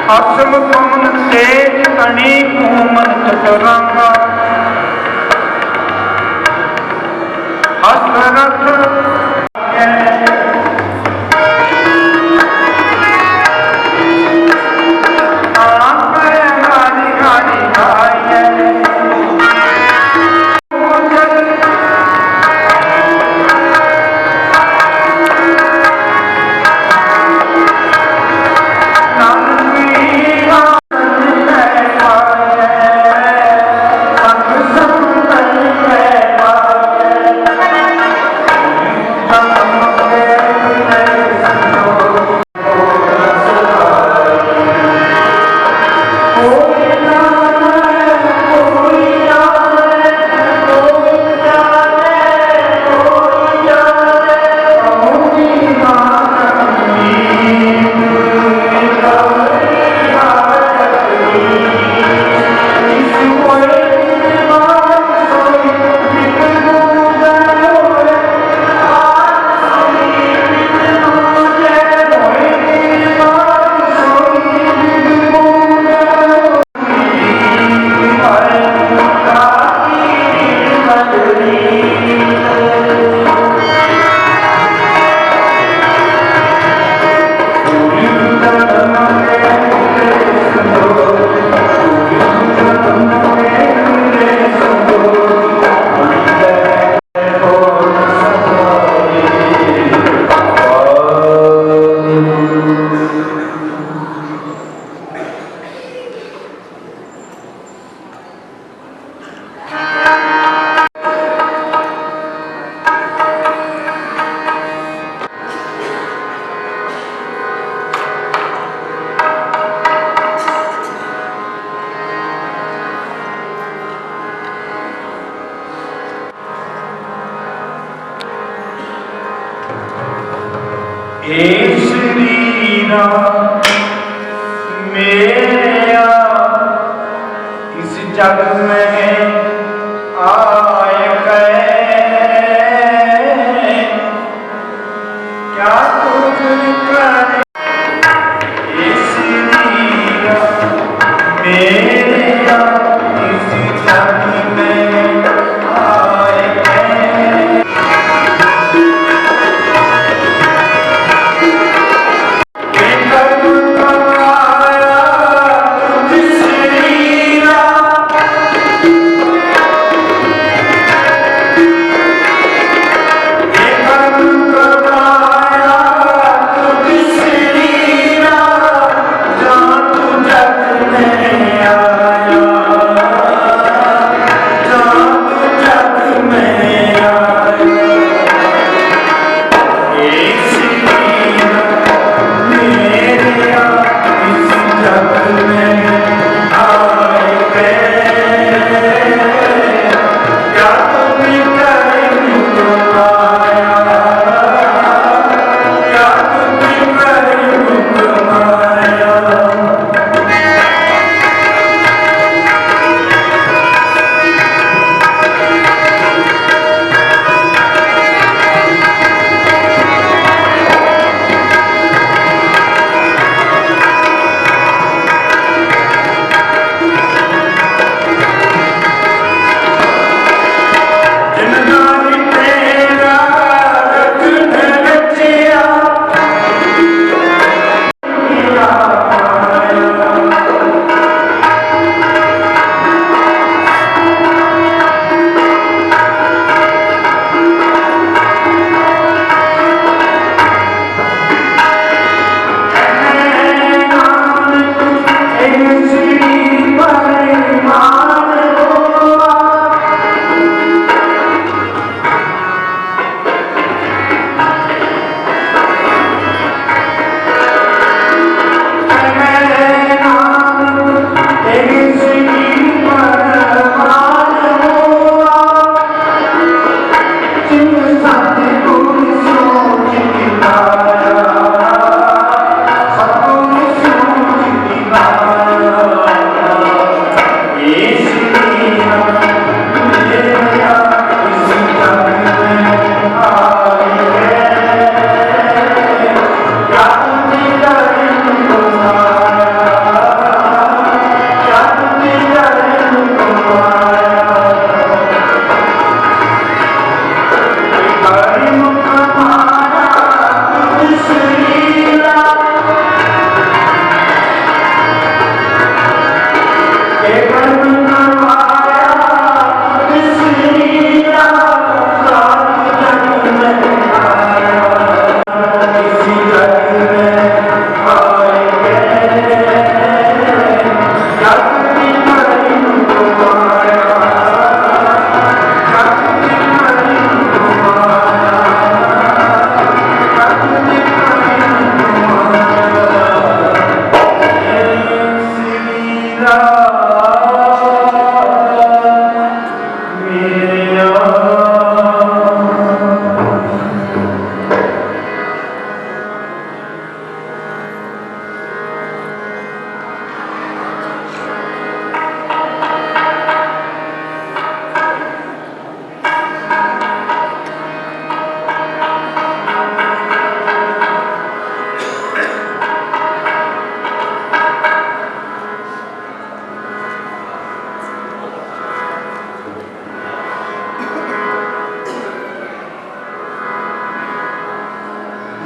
असम पवन तेज अनेक मोहम्मद चतुरंगा हसरत मेरा इस जग में आए गए क्या कुछ करे इसलिए मेरा इस जग में आए गए Yeah.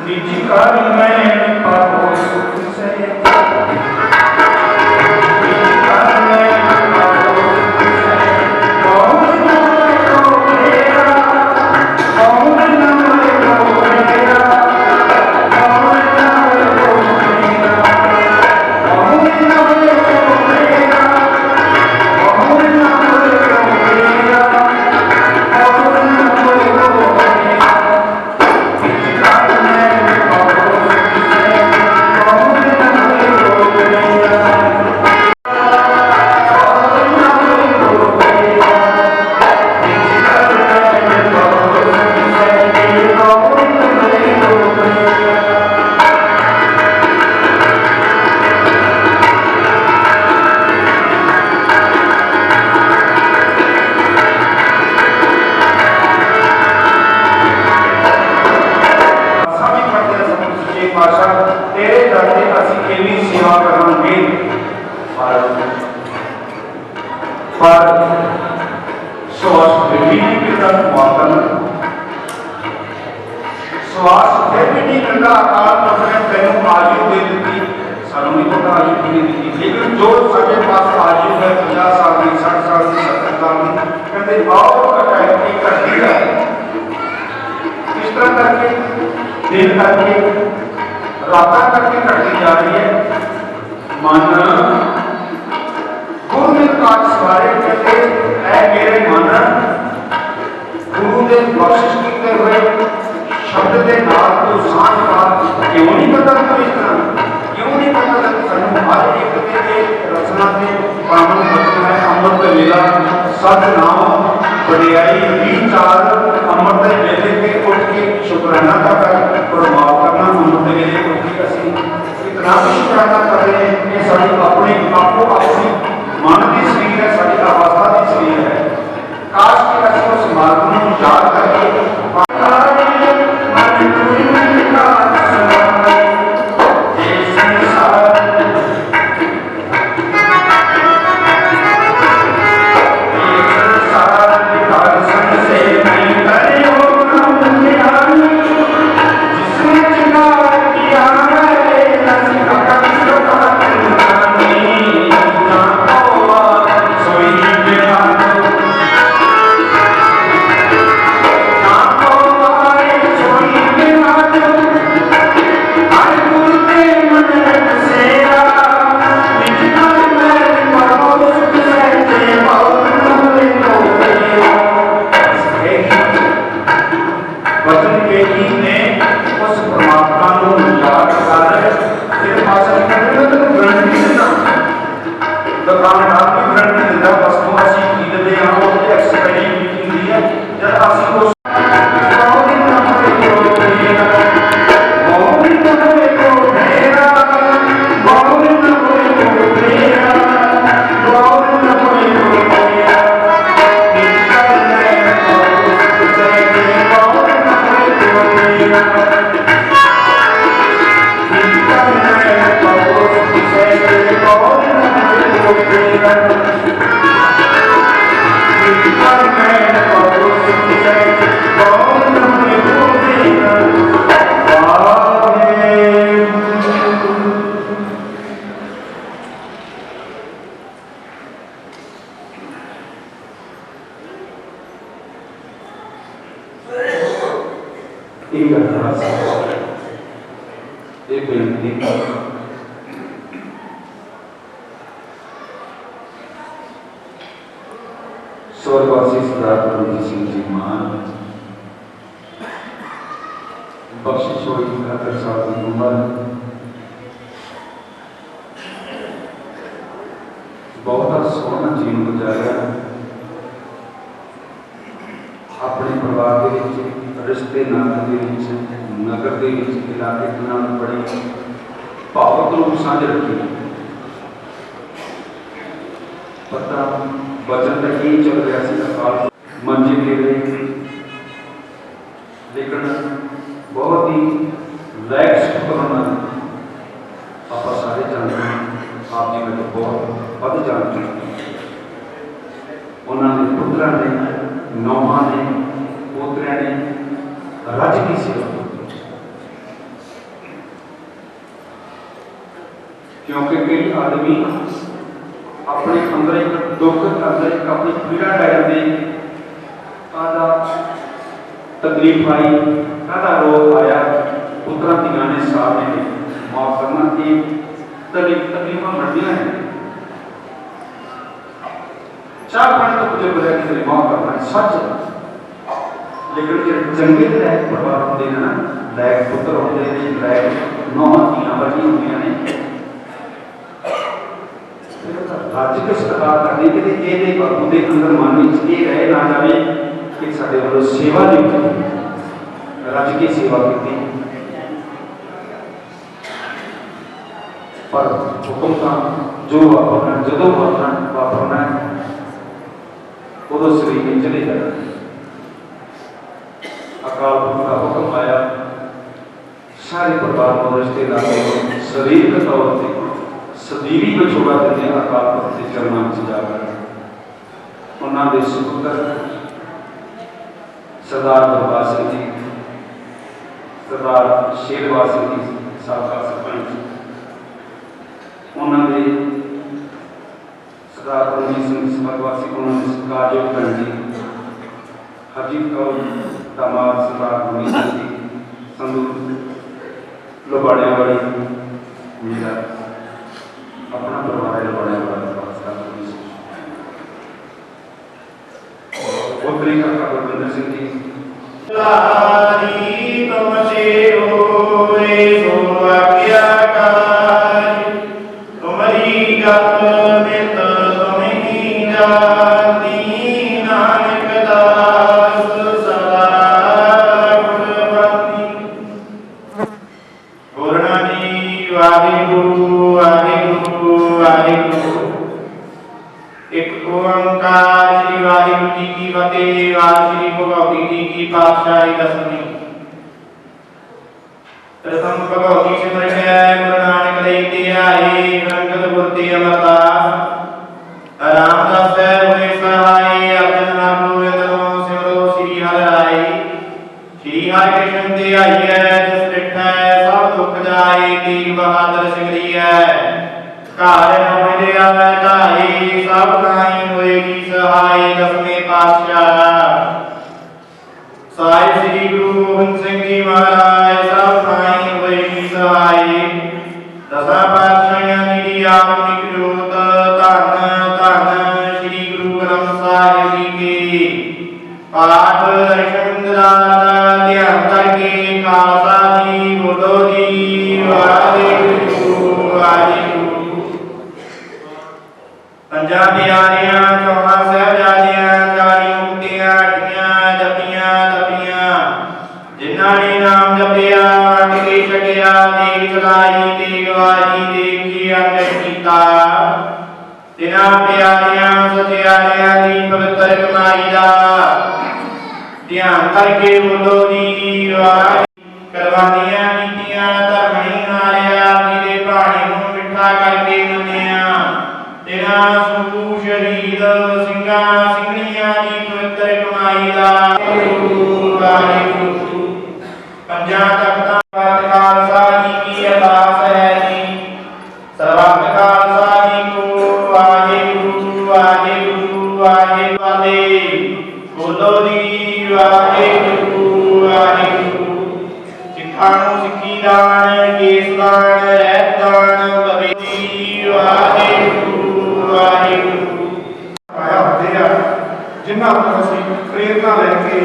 निज कर में पाओ सुख से, निज कर में पाओ सुख से, कौन न को मेरा, कौन न को मेरा, कौन न को मेरा, कौन न को मेरा, कौन न को मेरा, कौन न को मेरा, निज कर में पाओ सुख से, कौन तेरे दरते असी केवी सेवा करांगे पर श्वास फिर भी नहीं मिलता मुआवजा, श्वास फिर भी नहीं मिलता। अकाल पुरख ने तेनों आयु दे दी, सानू नहीं पता आयु कितनी दी, लेकिन जो साडे पास आयु है 50 साल की, 60 साल की, 70 साल की, कहते बहुत घटाई घटती है। इस तरह करके दिन करके रात करके घटती जा रही है। मन गुरु काज सवारे कहते ऐ मेरे मन, गुरु ने बख्शिश किए हुए शब्द के नाल तो सांझ पात क्यों नहीं पता तू इस तरह, क्यों नहीं पता सानू हर एक के रचना के पावन वचन है। अमृत वेला सत नाम बड़ियाई विचार, अमृत वेले के उठ के शुकराना का प्रभाव करना, अमृत वेले उठ के असी इतना भी शुकराना कर रहे हैं। ये साड़ी अपनी आपको अपनी मन की शरीर है, साड़ी अवस्था की शरीर है। काश कि असी उस मार्ग को याद करके एक अरदास एक बेनती स्वर्गवासी सरदार परमजीत सिंह जी मान बख्शिश हो 71 साल की उम्र, बहुता सोहना जीवन गुजारिया। अपने परिवार के विच, रिश्ते नाते के विच, नगर के विच, इलाके के नाल बड़ी भावुक रूप साझ रखी। पता वचन तक ही चल रहा सी अकाल मंजे ले रहे, लेकिन बहुत ही लायक सुपुत्र उन्होंने आप सारे जानते हैं। आप जी में तो बहुत वध जानते हैं। उन्होंने पुत्रा ने, नौहा ने, पोतरिया ने रज की सेवा की। क्योंकि कई आदमी अपने अंदर एक दुख, अंदर एक अपनी पीड़ा लै जाते, कादा तकलीफ आई, कादा रोग आया, पुत्रा धियां ने साथ ने माफ करना कि तकलीफा बढ़िया है। चाह पानी तो कुछ बजा कि माफ करना है सच, लेकिन जो चंगे लैक परिवार होंगे ना, लैक पुत्र होंगे ने, लैक नौहां धियां वर्गियां होंदियां ने, रज के सत्कार करनी कि ये बापू के अंदर मन में ये रहे ना जाए कि साडे वालों सेवा नहीं की, रज की सेवा की। पर हुक्म का जो वापरना, जो वापरना है उदो शरीर में चले जाना। अकाल पुरख का हुक्म आया, सारे परिवार को, रिश्तेदारों को शरीरक तौर पर सदीवी विछोड़ा देते अकाल पुरख के चरणों में जाकर उन्होंने सुपुत्र सरदार दरबार सिंह जी, सरदार शेरवार सिंह जी साबका सरपंच, उन्होंने सरदार परमजीत सिंह स्वर्गवासी, उन्होंने सत्कारयोग भैन जी हरजीत कौर दामाद सरदार परमजीत सिंह जी संधू लोबाड़िया वाली, मेरा अपना परिवार है लोबाड़िया वाला पुत्री काका गुरविंदर सिंह जी पातशाही दसवीं प्रथम भगवती सिमरन गुरु नानक देव की आई रंगत गुरती अमरदास रामदास हुए सहाय अर्जुन नाम गोविंद सिमरो श्री हरि राय श्री हरि कृष्ण ते आई है जिस डिठै सब दुख जाए तेग बहादुर सिंगरी है घर न मिले आवे ढाई सब नाई होएगी सहाय दसवें पातशाह साहिब श्री गुरु गोबिंद सिंह जी महाराज सब नाई होएगी सहाय दसा पातशाहियां दी आत्मिक जोत धन धन श्री गुरु ग्रंथ साहिब जी के पाठ दर्शन दीदार ध्यान करके खालसा जी बोलो जी वाहिगुरू वाहिगुरू। पंजा प्यारियां चौहां साहिबजादियां चाली मुक्तियां अठियां जपियां तपियां जिन्हां ने नाम जपिया वंड के छकिया देग चलाई तेग वाही देग जी अंगत कीता तिन्हां प्यारियां सत्यारियां दी पवित्र कमाई दा ध्यान करके बोलो जी वाही। करवानियां कीतियां धर्म नहीं हारिया मेरे पानी नूं मिठा करके मनिया तेरा सू शहीद सिंगा सिंगड़ियां दी पवित्र कमाई दा वाहिगुरू। पंजा तख्तां खालसा जी की अरदास है जी सर्वत्र खालसा जी को वाहिगुरू वाहिगुरू वाहिगुरू बोलो जी वाहिगुरू वाहिगुरू। सिखां नूं सिक्खी दान केस दान रहत दान बवे जी वाहिगुरू वाहिगुरू। आया होते हैं जिन्हों को असीं प्रेरणा लैके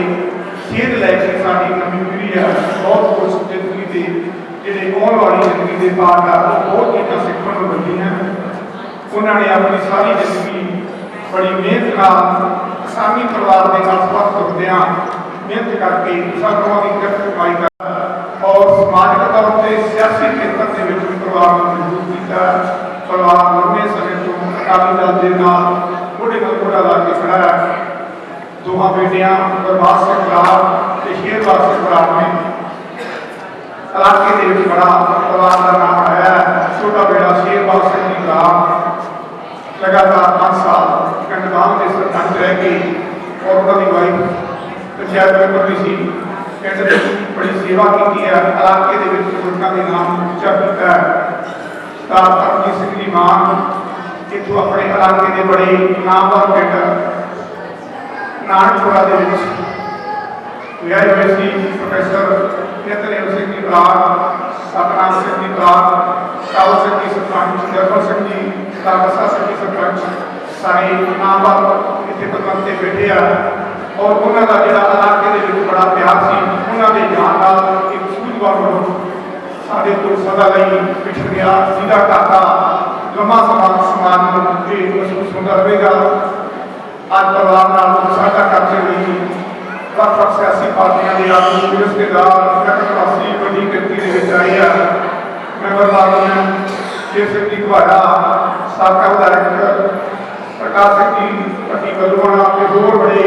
सेध लैके साडी नवीं पीढ़ी है बहुत कुछ जिंदगी के जिहड़े आने वाली जिंदगी के पाठ आ बहुत चीज़ां सीखण नूं मिलदियां। उन्होंने अपनी सारी जिंदगी बड़ी मेहनत नाल किसानी परिवार के नाल संबंध रखदियां मेहनत करके किसानों की किरत कमाई कर और समाजिक तौर पर सियासी खेत्र के विच परिवार को मजबूत किया। परिवार लंबे समय तो अकाली दल के नाल मोढे नाल मोढा ला के खड़ा है। दोहां बेटियां गुरबाज सिंह बराड़ ते शेरबाज सिंह बराड़ ने इलाके के विच बड़ा परिवार का नाम आया। छोटा बेटा शेरबाज सिंह जी बराड़ लगातार 5 साल पिंड गांव के सरपंच रह के और उन्होंनी वाइफ पंचायत मैंबर भी सी। पिंड की बड़ी सेवा की है। इलाके के बुजुर्गों के नाम उच्चा किया है। सरदार परमजीत सिंह जी मान इतों अपने इलाके के बड़े नामवर पिंड नानकपुरा के विआए हुए सी। प्रोफैसर नितनेम सिंह जी बराड़, सतनाम सिंह जी बराड़, काबल सिंह जी सरपंच, निर्मल सिंह जी, बसा सिंह जी सरपंच, सारे नामवर इतने पदवंते बैठे आ और उन्होंने का जोड़ा इलाके के बड़ा प्यार से उन्होंने जान का एक सूझवान साढ़े को सदा लई पिछड़ गया। जिसका घाटा लंबा समाज महसूस होता रहेगा। आज परिवार साझा करते हुए ਵੱਖ सियासी पार्टियों के आगू रिश्तेदार प्रवासी बड़ी गिनती के आए हैं। मैंबर पार्लियामेंट शेर सिंह जी घुबारा, साबका विधायक प्रकाश सिंह जी भट्टी बलूआणा के होर बड़े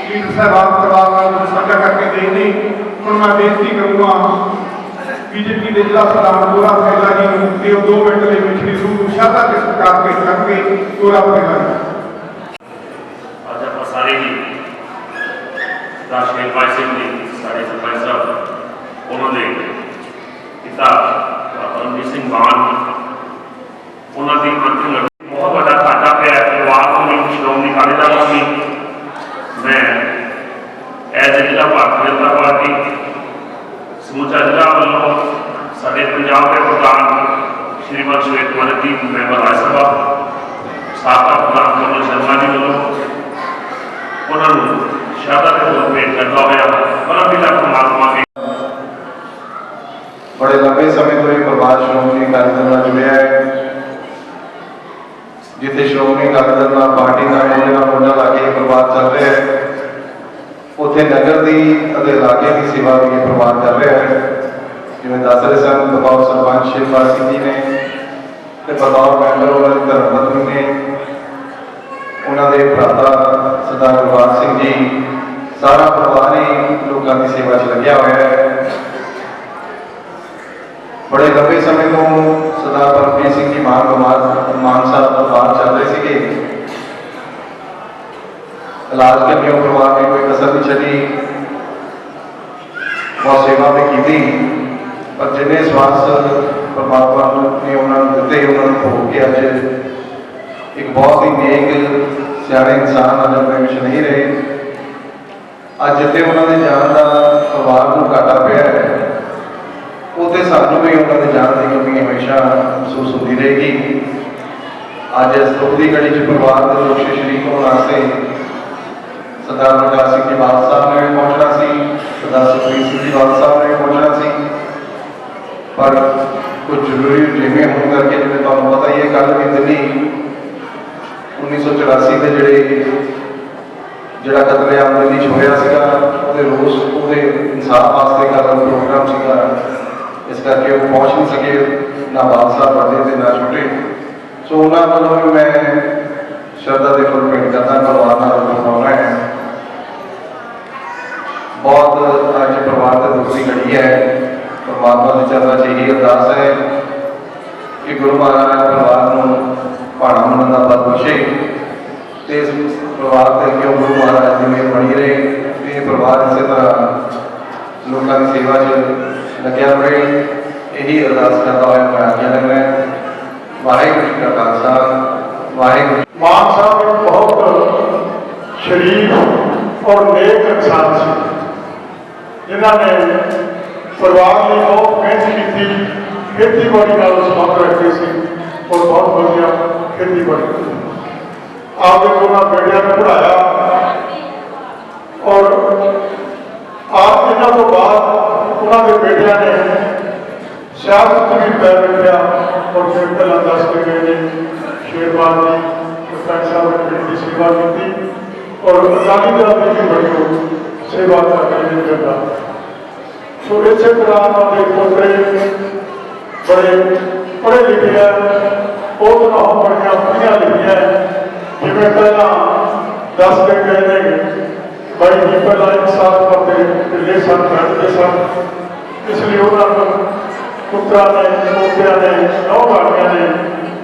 लीडर साहबान परिवार साझा करके गए थे। हूँ मैं बेनती करूँगा बीजेपी के जिला प्रधान गोरा फैला जी कि 2 मिनट के पिछली रूह शादा के सरकार के करके गोरा फैला जी सारे ही राष्ट्रीय सिंह जी सारे सरपंच साहब उन्होंने पिता परमजीत सिंह मान उन्होंने अंतिम बहुत बड़ा घाटा पे परिवार को श्रोमणी अकाली दल की मैं एज ए जिला भारतीय जनता पार्टी समूचा जिला वालों साढ़े पंजाब के प्रधान श्रीमद श्वेत कुमार जी मैंबर राज्य सभा साबका प्रधान कमल शर्मा जी वालों उन्होंने शादा के तौर पर करता हुआ परम पिता परमात्मा के बड़े लंबे समय तो ये परिवार श्रोमणी अकाली दल नाल जुड़िया है। जिथे श्रोमणी अकाली दल नाल पार्टी नाल मोढे ला के परिवार चल रहा है, उत्थे नगर की इलाके की सेवा भी ये परिवार कर रहा है। जिवें दस रहे सन बतौर सरपंच शेरपाल सिंह जी ने बतौर मैंबर उन्होंने धर्मपत्नी ने उन्होंने भ्राता सरदार गुरबाज सिंह जी सारा परिवार ही लोगों की सेवा च लग्या हुआ है। बड़े लंबे समय तो सरदार परमजीत सिंह जी मान साहब परिवार चल रहे थे। इलाज करने परिवार ने कोई कसर नहीं छड़ी, बहुत सेवा भी की। पर जिन्हें स्वास्थ्य परमात्मा ने उन्होंने दिते उन्होंने भोग के अज एक बहुत ही नेक सियाने इंसान अज अपने विच नहीं रहे। अज जिते उन्होंने जान का परिवार को घाटा पिया है उसे सानू भी उन्होंने जान की कमी हमेशा महसूस होती रहेगी। अज इस दुख की घड़ी च परिवार के लोग शरीक होने वास्ते सरदार प्रकाश सिंह जी बादल साहब ने भी पहुंचना सी, सरदार सुखबीर सिंह जी बादल साहब ने भी पहुंचना सी। पर कुछ जरूरी जिम्मे होने करके जिन्हें तुम पता ही है कल भी दिल्ली 1984 के जोड़ा कतलेआम दिल्ली होया रोज वो इंसाफ वास्ते का प्रोग्राम सीगा, इस करके वो पहुँच नहीं सके। ना बाल साहब बड़े थे ना छोटे। सो उन्होंने वालों भी मैं श्रद्धा के फुल भेंट करता परिवार मनाना है। बहुत अज परिवार के दुख की घड़ी है। परमात्मा की चरणों से यही अरदास है कि गुरु महाराज परिवार को भाड़ा मनन का बल बख्शे तो इस परिवार से क्यों गुरु महाराज की मेहर बनी रहे। ये परिवार इस तरह लोगों की सेवा च लग्या रहे। यही अरदास करता हुआ मैं आज्ञा लग रहा है। वाहिगुरू जी का खालसा वाहिगुरू। मान साहब बहुत शरीफ और नेक इंसान से जिन्होंने परिवार ने बहुत मेहनत की, खेतीबाड़ी का संबंध रखते थे और बहुत बढ़िया खेतीबाड़ी आपके दोनों बेटिया ने पढ़ाया और आप इन्हों तो बाद उन्होंने बेटिया ने सियासत भी पैर रखा और फिर पहला दस के गए शेरवाल जी सरपंच साहब ने बड़ी सेवा की और अकाली दल की भी बड़ी सेवा करने करता। सो इस तरह के पोतरे बड़े पढ़े लिखे है, बहुत बड़िया पढ़िया लिखिया जिमें पहला दस के गए ने भाई जी पहला एक साल करते ढिले सन रखते सन, इसलिए उन्होंने पुत्रा ने पोतिया ने नौ गाड़िया ने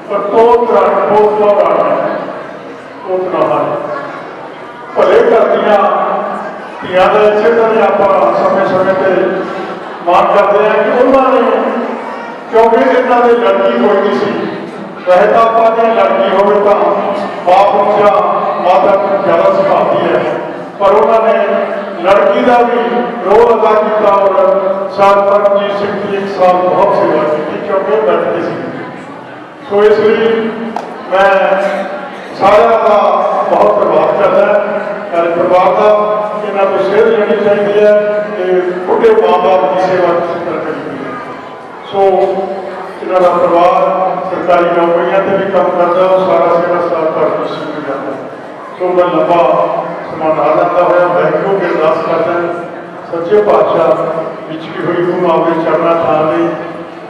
पर पोतरा पोतला गाड़िया पोतना है भले करदियां धियां का इसे तरह आप समय समय पर मान करते हैं कि उन्होंने क्योंकि इन्हों की लड़की कोई नहीं सी वैसे तो आप लड़की हो बाप या माता ज़्यादा सिखाती है, पर उन्होंने लड़की का भी रोल अदा किया और सर परमजीत सिंह की एक साल बहुत सेवा की क्योंकि लड़की सी। सो इसलिए मैं सारा का बहुत प्रभाव करता है और परिवार का इन्हों को सेध लेनी चाहिए है कि बुढ़े माँ बाप की सेवा किस तरह करी है। सो इन्हों का परिवार सरकारी नौकरियों से भी काम करता है, सारा सेवा साल पर शुरू जाता है। सो मैं लंबा समा ना लेता हुआ वाहगुरू के अरदास करता है सच्चे पातशाह विछड़ी हुई को अपने चरणा थान ले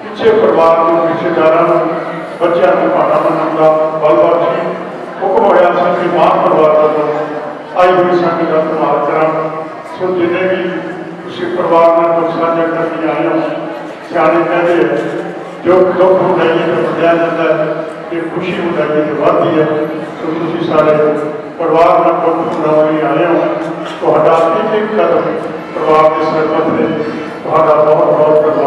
पिछे परिवार को रिश्तेदारों बच्चों को भाड़ा बनने का बल बख्शी हुक्म होया कि मान परिवार का आई हुई संगत का धन्यवाद करा। सो जिन्हें भी उसी परिवार में दुख साझा करके आए हो सियाने कहते हैं जो दुख उठाइए तो बढ़ाया जाता है कि खुशी उठाइए तो बढ़ती है। तो तुम सारे परिवार में दुख उठाने आए हो तो एक एक कदम परिवार के सरपंच ने बहुत बहुत धन्यवाद।